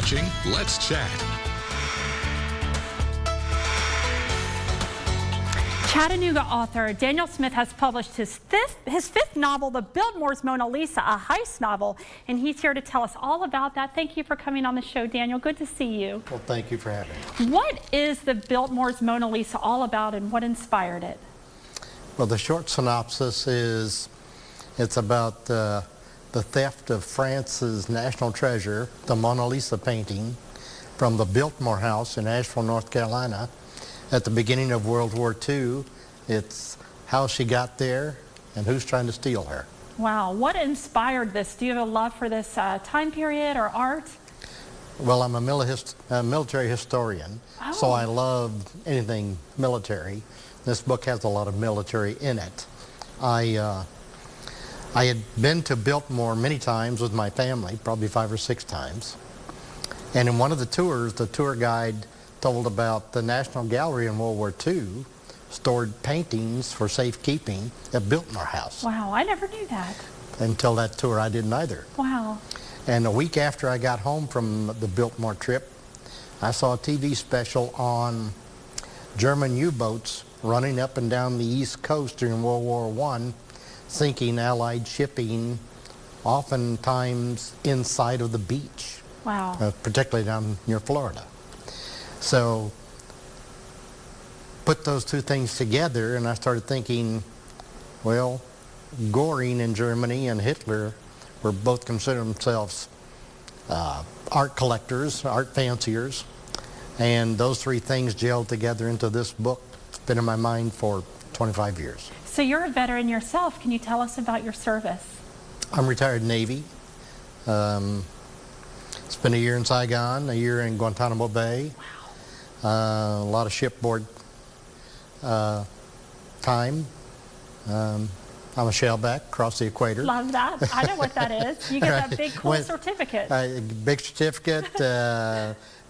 watching Let's Chat. Chattanooga author Daniel Smith has published his fifth novel, The Biltmore's Mona Lisa, a heist novel, and he's here to tell us all about that. Thank you for coming on the show, Daniel. Good to see you. Well, thank you for having me. What is The Biltmore's Mona Lisa all about, and what inspired it? Well, the short synopsis is it's about the theft of France's national treasure, the Mona Lisa painting, from the Biltmore house in Asheville, North Carolina. At the beginning of World War II, it's how she got there and who's trying to steal her. Wow, what inspired this? Do you have a love for this time period or art? Well, I'm a military historian, so Oh. I love anything military. This book has a lot of military in it. I had been to Biltmore many times with my family, probably 5 or 6 times. And in one of the tours, the tour guide told about the National Gallery in World War II stored paintings for safekeeping at Biltmore House. Wow, I never knew that. Until that tour, I didn't either. Wow. And a week after I got home from the Biltmore trip, I saw a TV special on German U-boats running up and down the East Coast during World War I, sinking Allied shipping, oftentimes inside of the beach, Wow. particularly down near Florida. So put those two things together, and I started thinking, well, Göring in Germany and Hitler were both considered themselves art collectors, art fanciers, and those three things gelled together into this book. It's been in my mind for 25 years. So you're a veteran yourself. Can you tell us about your service? I'm retired Navy. Spent a year in Saigon, a year in Guantanamo Bay. Wow. A lot of shipboard time. I'm a shellback, across the equator. Love that. I know what that is. You get that big cool certificate. Big certificate,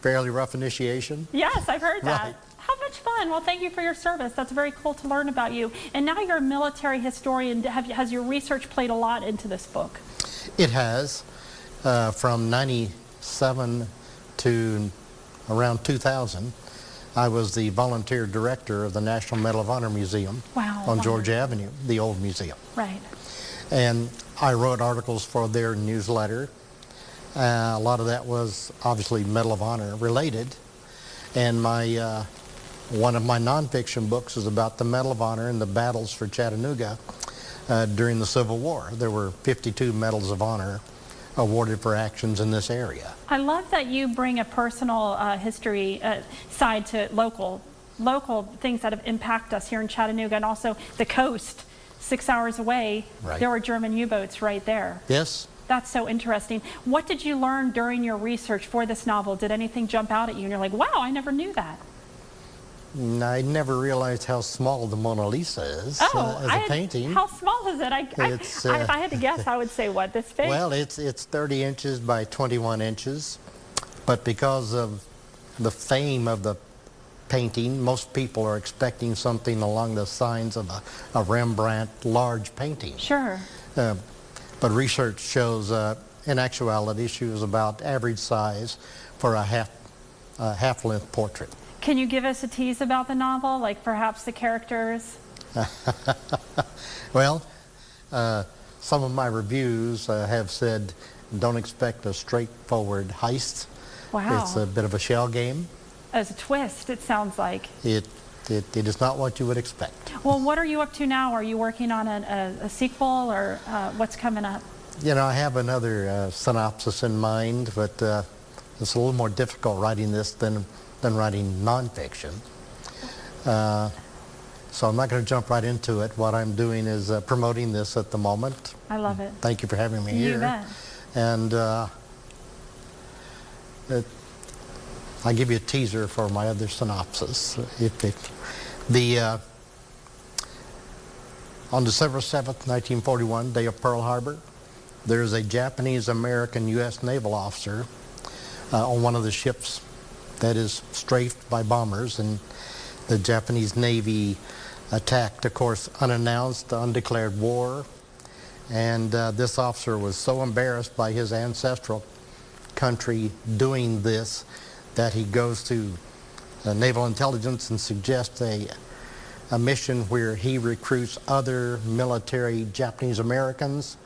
fairly rough initiation. Yes, I've heard that. Right. How much fun. Well, thank you for your service. That's very cool to learn about you. And now you're a military historian. Has your research played a lot into this book? It has. From 97 to around 2000, I was the volunteer director of the National Medal of Honor Museum on Georgia Avenue, the old museum. Right. And I wrote articles for their newsletter. A lot of that was obviously Medal of Honor related. And one of my nonfiction books is about the Medal of Honor and the battles for Chattanooga during the Civil War. There were 52 Medals of Honor awarded for actions in this area. I love that you bring a personal history side to local things that have impacted us here in Chattanooga, and also the coast, 6 hours away. Right. There were German U-boats right there. Yes. That's so interesting. What did you learn during your research for this novel? Did anything jump out at you and you're like, wow, I never knew that? I never realized how small the Mona Lisa is as a painting. How small is it? If I had to guess, I would say, what, this big? Well, it's 30 inches by 21 inches, but because of the fame of the painting, most people are expecting something along the lines of a Rembrandt large painting. Sure. But research shows, in actuality, she was about average size for a half-length portrait. Can you give us a tease about the novel, like perhaps the characters? Well, some of my reviews have said, don't expect a straightforward heist. Wow. It's a bit of a shell game. As a twist, it sounds like. It is not what you would expect. Well, what are you up to now? Are you working on a sequel, or what's coming up? You know, I have another synopsis in mind, but it's a little more difficult writing this than writing nonfiction. So I'm not going to jump right into it. What I'm doing is promoting this at the moment. I love it. Thank you for having me here. You bet. And I'll give you a teaser for my other synopsis. On December 7th, 1941, day of Pearl Harbor, there is a Japanese-American U.S. naval officer on one of the ships that is strafed by bombers, and the Japanese Navy attacked, of course, unannounced, undeclared war. And this officer was so embarrassed by his ancestral country doing this, that he goes to naval intelligence and suggests a mission where he recruits other military Japanese Americans,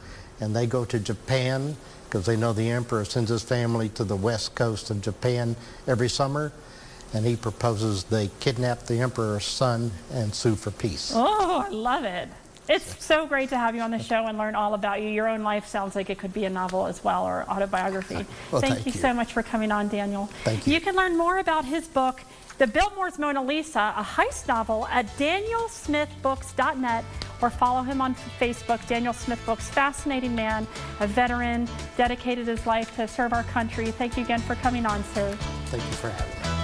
and they go to Japan because they know the emperor sends his family to the west coast of Japan every summer, and he proposes they kidnap the emperor's son and sue for peace. Oh, I love it. It's so great to have you on the show and learn all about you. Your own life sounds like it could be a novel as well, or autobiography. Well, thank you so much for coming on, Daniel. Thank you. You can learn more about his book, The Biltmore's Mona Lisa, a heist novel, at danielsmithbooks.net, or follow him on Facebook. Daniel Smith Books, fascinating man, a veteran, dedicated his life to serve our country. Thank you again for coming on, sir. Thank you for having me.